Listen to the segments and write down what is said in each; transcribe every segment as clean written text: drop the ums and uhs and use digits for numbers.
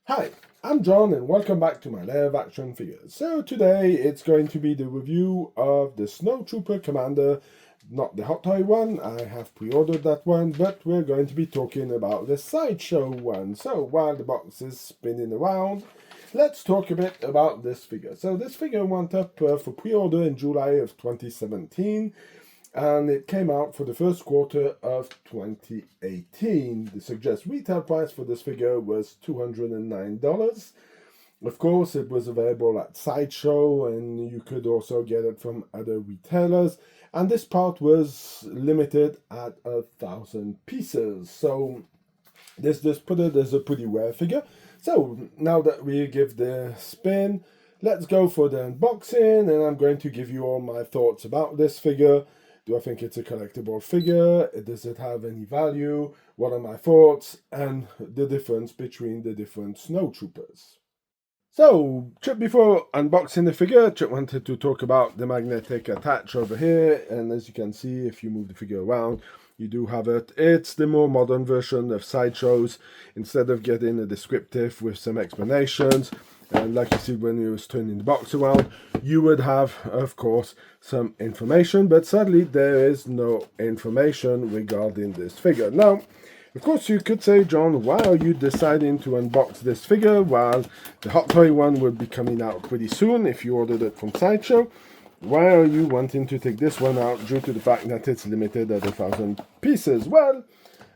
Hi, I'm John and welcome back to my Lair of Action Figures. So today it's going to be the review of the Snowtrooper Commander, not the Hot Toy one, I have pre-ordered that one, but we're going to be talking about the Sideshow one. So while the box is spinning around, let's talk a bit about this figure. So this figure went up for pre-order in July of 2017. And it came out for the first quarter of 2018. The suggested retail price for this figure was $209. Of course, it was available at Sideshow, and you could also get it from other retailers. And this part was limited at 1,000 pieces. So this just put it as a pretty rare figure. So now that we give the spin, let's go for the unboxing, and I'm going to give you all my thoughts about this figure. Do I think it's a collectible figure? Does it have any value? What are my thoughts? And the difference between the different snowtroopers. So, just before unboxing the figure, just wanted to talk about the magnetic attach over here. And as you can see, if you move the figure around, you do have it. It's the more modern version of Sideshows. Instead of getting a descriptive with some explanations, and like you see when you was turning the box around, you would have, of course, some information, but sadly there is no information regarding this figure. Now, of course, you could say, John, why are you deciding to unbox this figure while the Hot Toy one will be coming out pretty soon if you ordered it from Sideshow? Why are you wanting to take this one out due to the fact that it's limited at 1,000 pieces? Well,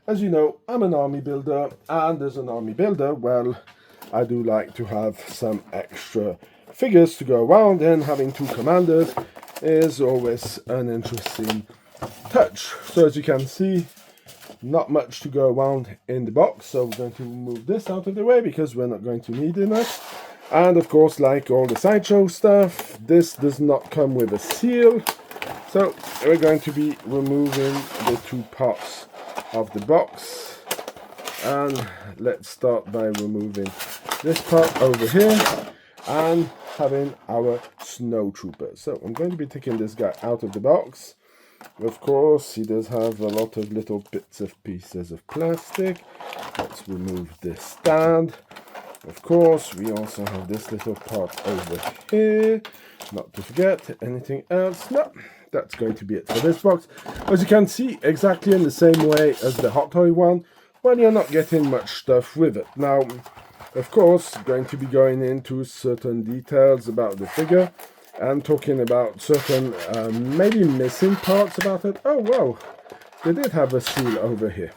as you know, I'm an army builder, and as an army builder, well, I do like to have some extra figures to go around, and having two commanders is always an interesting touch. So as you can see, not much to go around in the box, so we're going to move this out of the way because we're not going to need it. And of course, like all the Sideshow stuff, this does not come with a seal, so we're going to be removing the two parts of the box. And let's start by removing this part over here and having our Snowtrooper. So I'm going to be taking this guy out of the box. Of course, he does have a lot of little bits of pieces of plastic. Let's remove this stand. Of course, we also have this little part over here. Not to forget anything else. No, that's going to be it for this box. As you can see, exactly in the same way as the Hot Toy one, well, you're not getting much stuff with it. Now, of course, going to be going into certain details about the figure and talking about certain maybe missing parts about it. Oh, wow, they did have a seal over here.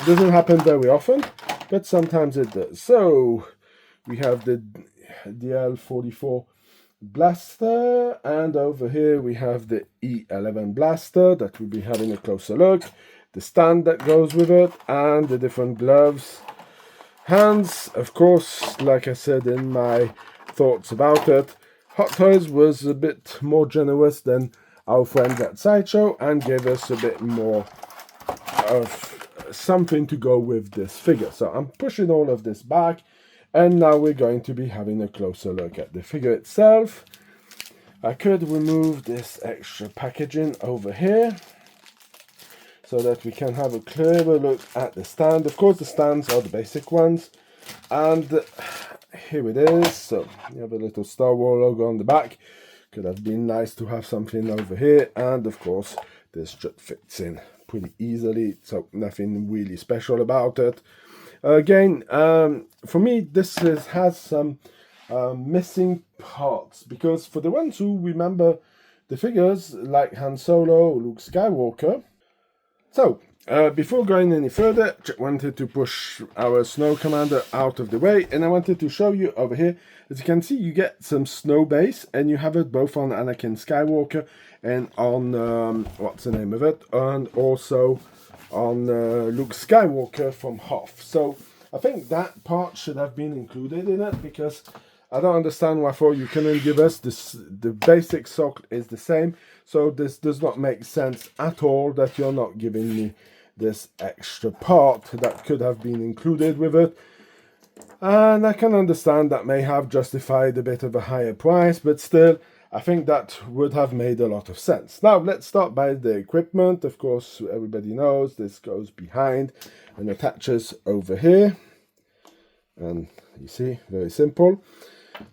Doesn't happen very often, but sometimes it does. So we have the DL44 blaster, and over here we have the E11 blaster that we'll be having a closer look, the stand that goes with it, and the different gloves. Hands, of course, like I said in my thoughts about it, Hot Toys was a bit more generous than our friends at Sideshow and gave us a bit more of something to go with this figure. So I'm pushing all of this back, and now we're going to be having a closer look at the figure itself. I could remove this extra packaging over here so that we can have a clearer look at the stand. Of course, the stands are the basic ones, and here it is. So you have a little Star Wars logo on the back. Could have been nice to have something over here, and of course this just fits in pretty easily, so nothing really special about it. Again, for me, this has some missing parts, because for the ones who remember the figures like Han Solo or Luke Skywalker. So, before going any further, just wanted to push our Snow Commander out of the way, and I wanted to show you over here. As you can see, you get some snow base, and you have it both on Anakin Skywalker and on, what's the name of it, and also on Luke Skywalker from Hoth. So, I think that part should have been included in it, because I don't understand why for you couldn't give us this. The basic sock is the same, so this does not make sense at all that you're not giving me this extra part that could have been included with it. And I can understand that may have justified a bit of a higher price, but still, I think that would have made a lot of sense. Now, let's start by the equipment. Of course, everybody knows this goes behind and attaches over here. And you see, very simple.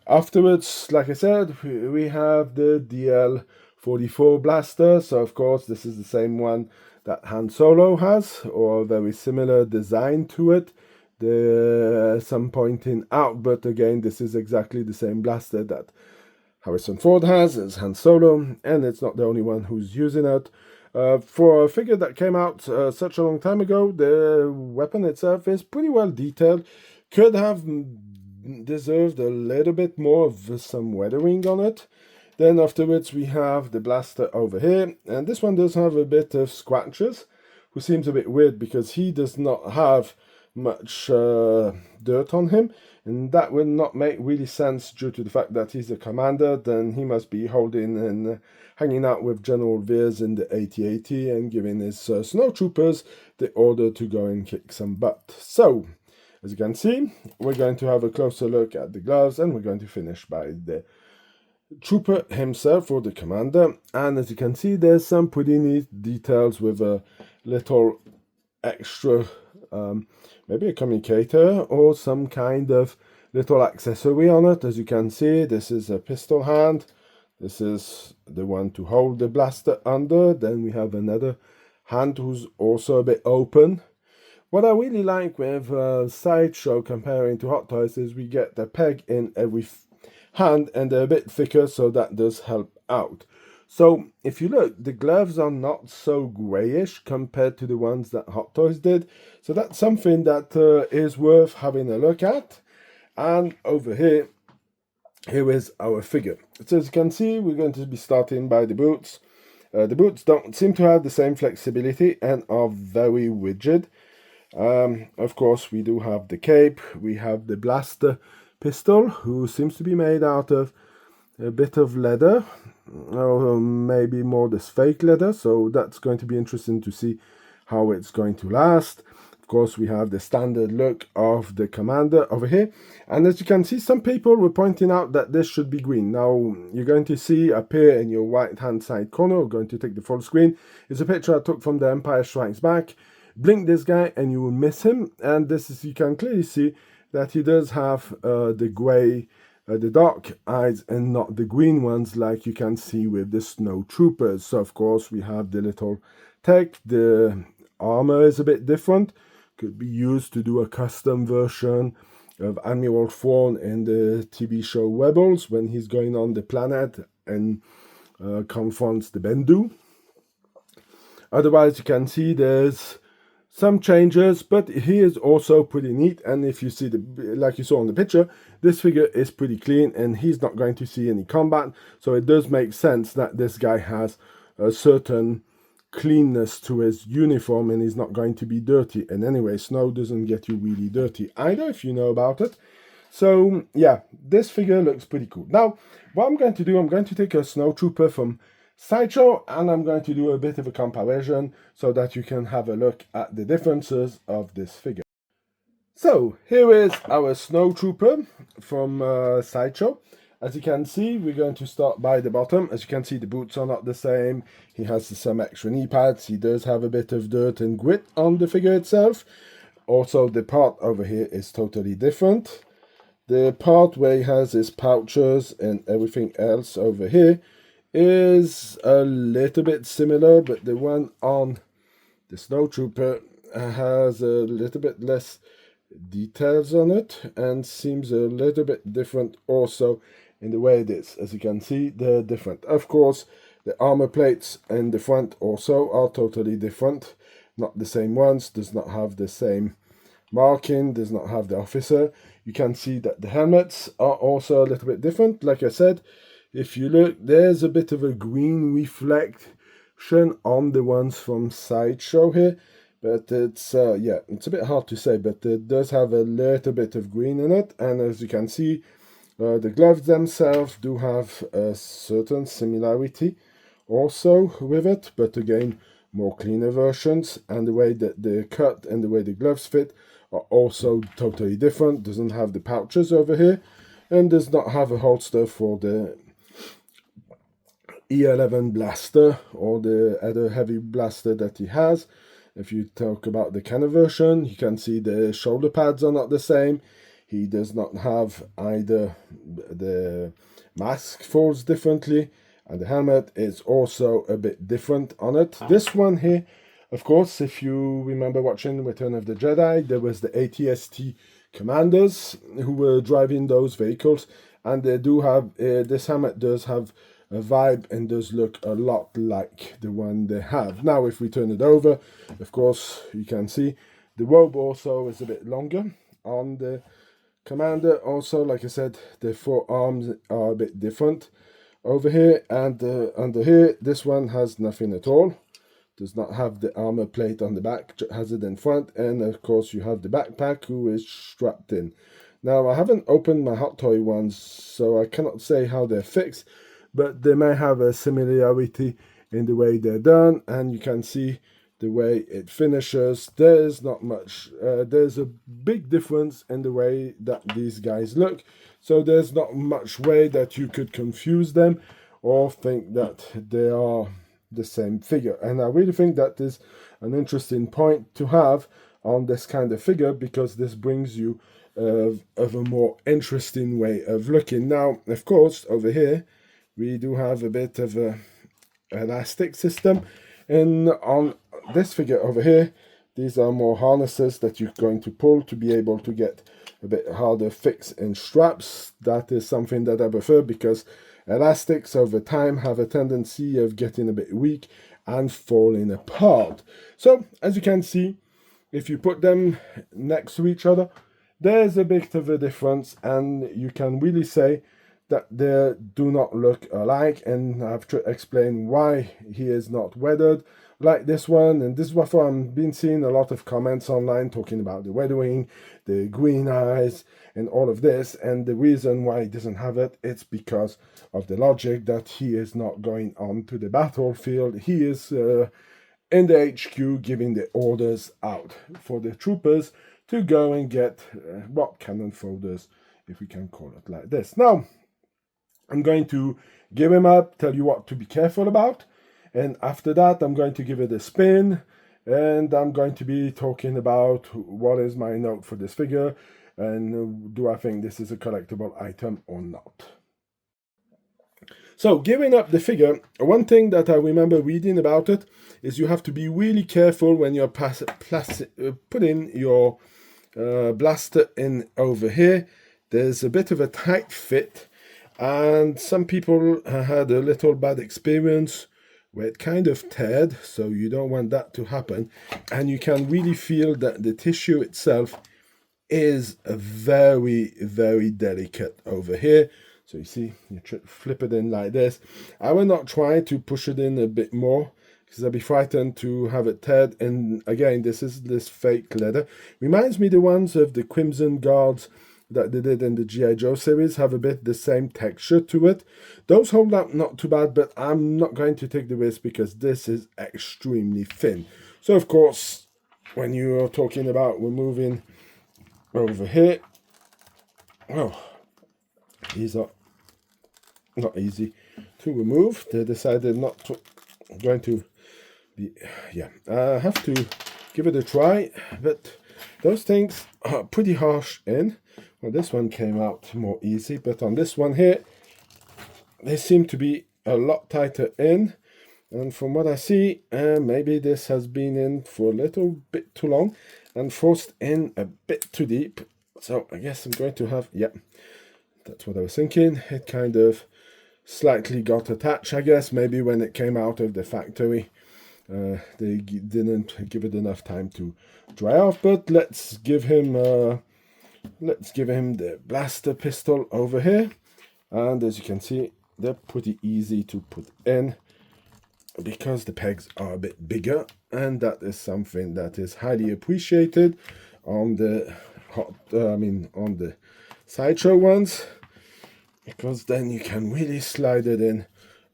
Afterwards, like I said, we have the DL-44 blaster. So of course this is the same one that Han Solo has, or a very similar design to it. Some pointing out, but again, this is exactly the same blaster that Harrison Ford has as Han Solo, and it's not the only one who's using it. For a figure that came out such a long time ago, the weapon itself is pretty well detailed. Could have deserved a little bit more of some weathering on it. Then afterwards we have the blaster over here, and this one does have a bit of scratches, which seems a bit weird because he does not have much dirt on him, and that will not make really sense due to the fact that he's a commander. Then he must be holding and hanging out with General Veers in the AT-AT and giving his snowtroopers the order to go and kick some butt. So, as you can see, we're going to have a closer look at the gloves, and we're going to finish by the trooper himself, or the commander. And as you can see, there's some pretty neat details with a little extra maybe a communicator or some kind of little accessory on it. As you can see, this is a pistol hand. This is the one to hold the blaster under. Then we have another hand who's also a bit open. What I really like with Sideshow comparing to Hot Toys is we get the peg in every hand, and they're a bit thicker, so that does help out. So if you look, the gloves are not so grayish compared to the ones that Hot Toys did. So that's something that is worth having a look at. And over here is our figure. So as you can see, we're going to be starting by the boots. The boots don't seem to have the same flexibility and are very rigid. Of course, we do have the cape. We have the blaster pistol, who seems to be made out of a bit of leather, or maybe more this fake leather, so that's going to be interesting to see how it's going to last. Of course, we have the standard look of the commander over here, and as you can see, some people were pointing out that this should be green. Now you're going to see appear in your right hand side corner, we're going to take the full screen, is a picture I took from The Empire Strikes Back. Blink this guy and you will miss him, and this is, you can clearly see that he does have the grey, the dark eyes, and not the green ones like you can see with the Snowtroopers. So of course we have the little tech. The armor is a bit different, could be used to do a custom version of Admiral Thrawn in the TV show Rebels when he's going on the planet and confronts the Bendu. Otherwise you can see there's some changes, but he is also pretty neat. And if you see, like you saw on the picture, this figure is pretty clean and he's not going to see any combat. So it does make sense that this guy has a certain cleanness to his uniform and he's not going to be dirty. And anyway, snow doesn't get you really dirty either, if you know about it. So yeah, this figure looks pretty cool. Now, what I'm going to do, I'm going to take a Snowtrooper from Sideshow, and I'm going to do a bit of a comparison so that you can have a look at the differences of this figure. So here is our Snowtrooper from Sideshow. As you can see, we're going to start by the bottom. As you can see, the boots are not the same. He has some extra knee pads. He does have a bit of dirt and grit on the figure itself. Also, the part over here is totally different. The part where he has his pouches and everything else over here is a little bit similar, but the one on the Snowtrooper has a little bit less details on it and seems a little bit different also in the way it is. As you can see, they're different. Of course, the armor plates in the front also are totally different. Not the same ones, does not have the same marking, does not have the officer. You can see that the helmets are also a little bit different. Like I said, if you look, there's a bit of a green reflection on the ones from Sideshow here, but it's yeah, it's a bit hard to say, but it does have a little bit of green in it. And as you can see, the gloves themselves do have a certain similarity also with it, but again, more cleaner versions, and the way that they're cut and the way the gloves fit are also totally different. Doesn't have the pouches over here, and does not have a holster for the E11 blaster or the other heavy blaster that he has. If you talk about the Kenner version, you can see the shoulder pads are not the same. He does not have either the mask folds differently, and the helmet is also a bit different on it. This one here, of course, if you remember watching Return of the Jedi, there was the ATST commanders who were driving those vehicles, and they do have, this helmet does have a vibe and does look a lot like the one they have. Now, if we turn it over, of course, you can see the robe also is a bit longer on the Commander. Also, like I said, the forearms are a bit different over here, and under here, this one has nothing at all. Does not have the armor plate on the back, has it in front, and of course you have the backpack who is strapped in. Now, I haven't opened my Hot Toy ones, so I cannot say how they're fixed, but they may have a similarity in the way they're done, and you can see the way it finishes. There's not much, there's a big difference in the way that these guys look, so there's not much way that you could confuse them or think that they are the same figure. And I really think that is an interesting point to have on this kind of figure, because this brings you of a more interesting way of looking. Now, of course, over here we do have a bit of a elastic system, and on this figure over here, these are more harnesses that you're going to pull to be able to get a bit harder fix in straps. That is something that I prefer, because elastics over time have a tendency of getting a bit weak and falling apart. So, as you can see, if you put them next to each other, there's a bit of a difference, and you can really say that they do not look alike, and I've explained why he is not weathered like this one. And this is what I've been seeing a lot of comments online talking about the weathering, the green eyes, and all of this. And the reason why he doesn't have it, it's because of the logic that he is not going on to the battlefield. He is in the HQ giving the orders out for the troopers to go and get cannon folders, if we can call it like this. Now, I'm going to give him up, tell you what to be careful about, and after that I'm going to give it a spin, and I'm going to be talking about what is my note for this figure, and do I think this is a collectible item or not. So, giving up the figure, one thing that I remember reading about it is you have to be really careful when you're putting your blaster in over here. There's a bit of a tight fit, and some people had a little bad experience where it kind of teared, so you don't want that to happen. And you can really feel that the tissue itself is very, very delicate over here. So you see, you flip it in like this. I will not try to push it in a bit more, because I'd be frightened to have it teared. And again, this is this fake leather. Reminds me the ones of the Crimson Guards that they did in the G.I. Joe series, have a bit the same texture to it. Those hold up not too bad, but I'm not going to take the risk because this is extremely thin. So of course, when you're talking about removing over here, well, these are not easy to remove. They decided not to, going to be, yeah, I have to give it a try, but those things are pretty harsh in. Well, this one came out more easy, but on this one here, they seem to be a lot tighter in. And from what I see, maybe this has been in for a little bit too long and forced in a bit too deep. So I guess I'm going to have, yeah, that's what I was thinking. It kind of slightly got attached, I guess, maybe when it came out of the factory. They didn't give it enough time to dry off, but let's give him the blaster pistol over here. And as you can see, they're pretty easy to put in because the pegs are a bit bigger, and that is something that is highly appreciated on the on the Sideshow ones, because then you can really slide it in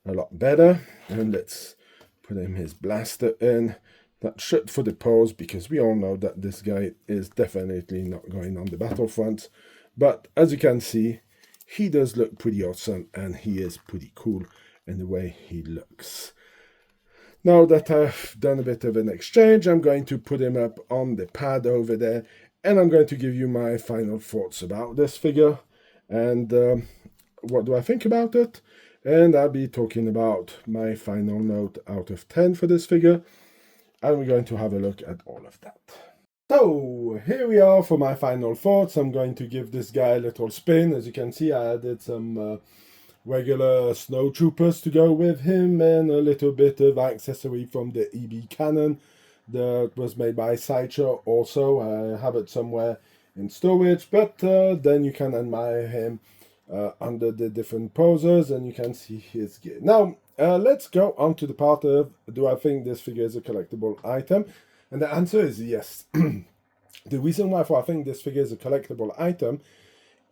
a lot better. And let's put him his blaster in. That should for the pose, because we all know that this guy is definitely not going on the battlefront. But as you can see, he does look pretty awesome, and he is pretty cool in the way he looks. Now that I've done a bit of an exchange, I'm going to put him up on the pad over there and I'm going to give you my final thoughts about this figure and what do I think about it. And I'll be talking about my final note out of 10 for this figure, and we're going to have a look at all of that. So here we are for my final thoughts. I'm going to give this guy a little spin. As you can see, I added some regular Snowtroopers to go with him and a little bit of accessory from the EB cannon that was made by Sideshow. Also, I have it somewhere in storage, but then you can admire him under the different poses and you can see his gear. Now, let's go on to the part of, do I think this figure is a collectible item? And the answer is yes. The reason why I think this figure is a collectible item,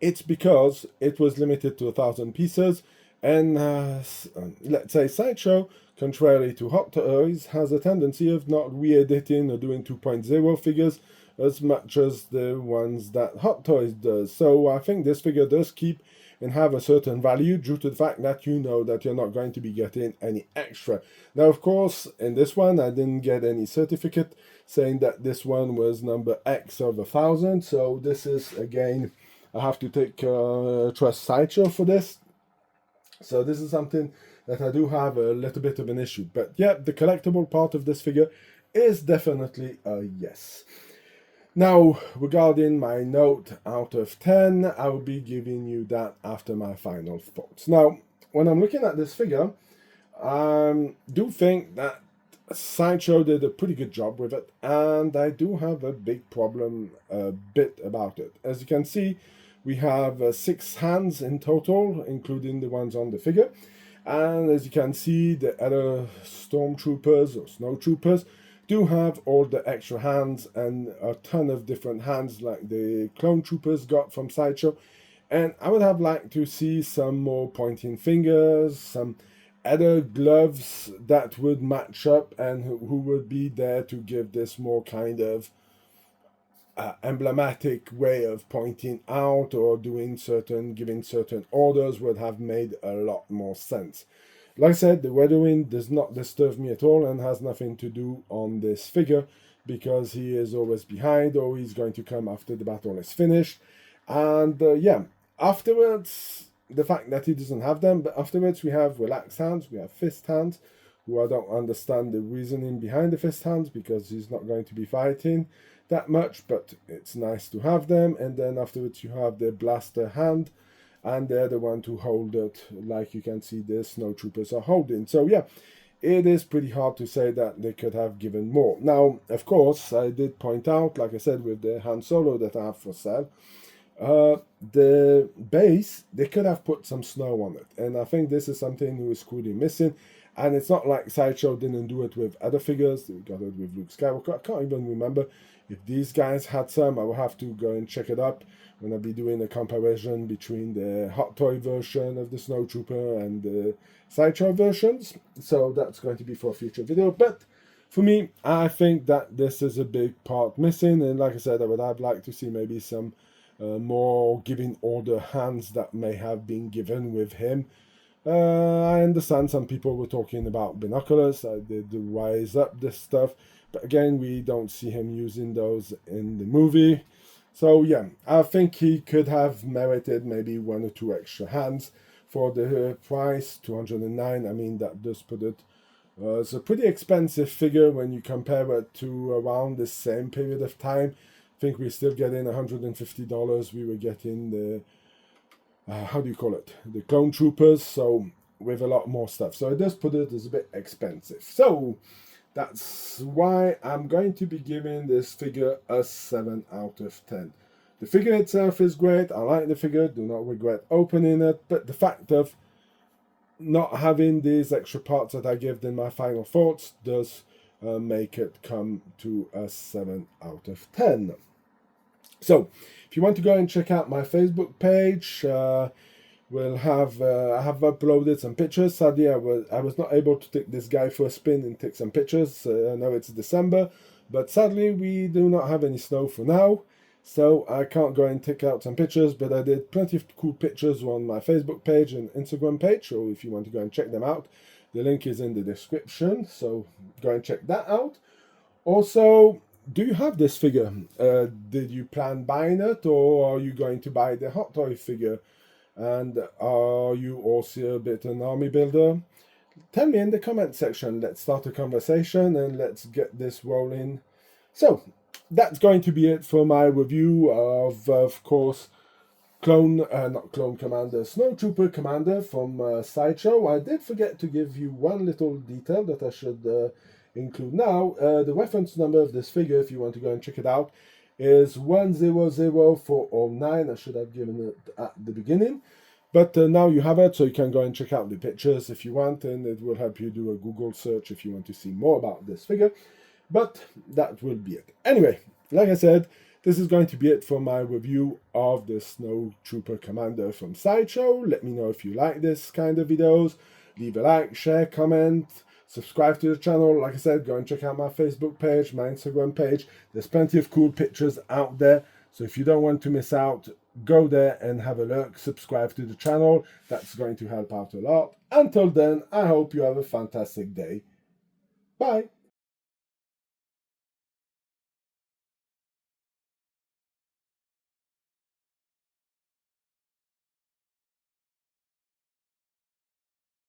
it's because it was limited to 1,000 pieces, and let's say Sideshow, contrary to Hot Toys, has a tendency of not re-editing or doing 2.0 figures as much as the ones that Hot Toys does. So I think this figure does keep and have a certain value due to the fact that you know that you're not going to be getting any extra. Now, of course, in this one, I didn't get any certificate saying that this one was number X of 1,000. So this is, again, I have to take trust Sideshow for this. So this is something that I do have a little bit of an issue. But yeah, the collectible part of this figure is definitely a yes. Now, regarding my note out of 10, I will be giving you that after my final thoughts. Now, when I'm looking at this figure, I do think that Sideshow did a pretty good job with it, and I do have a big problem a bit about it. As you can see, we have 6 hands in total, including the ones on the figure. And as you can see, the other Stormtroopers or Snowtroopers do have all the extra hands and a ton of different hands like the Clone Troopers got from Sideshow. And I would have liked to see some more pointing fingers, some other gloves that would match up and who would be there to give this more kind of emblematic way of pointing out or giving certain orders would have made a lot more sense. Like I said, the weathering does not disturb me at all and has nothing to do on this figure because he is always behind or he's going to come after the battle is finished. And yeah, afterwards, the fact that he doesn't have them, but afterwards we have relaxed hands, we have fist hands, who I don't understand the reasoning behind the fist hands because he's not going to be fighting that much, but it's nice to have them. And then afterwards you have the blaster hand, and they're the one to hold it, like you can see the Snowtroopers are holding. So yeah, it is pretty hard to say that they could have given more. Now, of course, I did point out, like I said, with the Han Solo that I have for sale, the base, they could have put some snow on it. And I think this is something who is clearly missing. And it's not like Sideshow didn't do it with other figures. They got it with Luke Skywalker. I can't even remember if these guys had some. I will have to go and check it up when I'll be doing a comparison between the Hot Toy version of the Snowtrooper and the Sideshow versions. So that's going to be for a future video. But for me, I think that this is a big part missing. And like I said, I would have liked to see maybe some more giving order hands that may have been given with him. I understand some people were talking about binoculars. I did rise up this stuff. But again, we don't see him using those in the movie. So yeah, I think he could have merited maybe 1 or 2 extra hands for the price, 209. I mean, that does put it. It's a pretty expensive figure when you compare it to around the same period of time. I think we're still getting $150. We were getting the, how do you call it? The Clone Troopers, so with a lot more stuff. So it does put it as a bit expensive. So that's why I'm going to be giving this figure a 7 out of 10. The figure itself is great. I like the figure. Do not regret opening it. But the fact of not having these extra parts that I give in my final thoughts does make it come to a 7 out of 10. So if you want to go and check out my Facebook page, we'll have I have uploaded some pictures. Sadly, I was not able to take this guy for a spin and take some pictures. I know it's December, but sadly we do not have any snow for now, so I can't go and take out some pictures. But I did plenty of cool pictures on my Facebook page and Instagram page. So if you want to go and check them out, the link is in the description. So go and check that out. Also, do you have this figure? Did you plan buying it, or are you going to buy the Hot Toy figure? And are you also a bit an army builder? Tell me in the comment section. Let's start a conversation and let's get this rolling. So that's going to be it for my review of course, not Clone Commander, Snowtrooper Commander from Sideshow. I did forget to give you one little detail that I should include now. The reference number of this figure, if you want to go and check it out, is 100409. I should have given it at the beginning. But now you have it, so you can go and check out the pictures if you want, and it will help you do a Google search if you want to see more about this figure. But that will be it. Anyway, like I said, this is going to be it for my review of the Snowtrooper Commander from Sideshow. Let me know if you like this kind of videos. Leave a like, share, comment, subscribe to the channel. Like I said, go and check out my Facebook page, my Instagram page. There's plenty of cool pictures out there. So if you don't want to miss out, go there and have a look. Subscribe to the channel. That's going to help out a lot. Until then, I hope you have a fantastic day. Bye.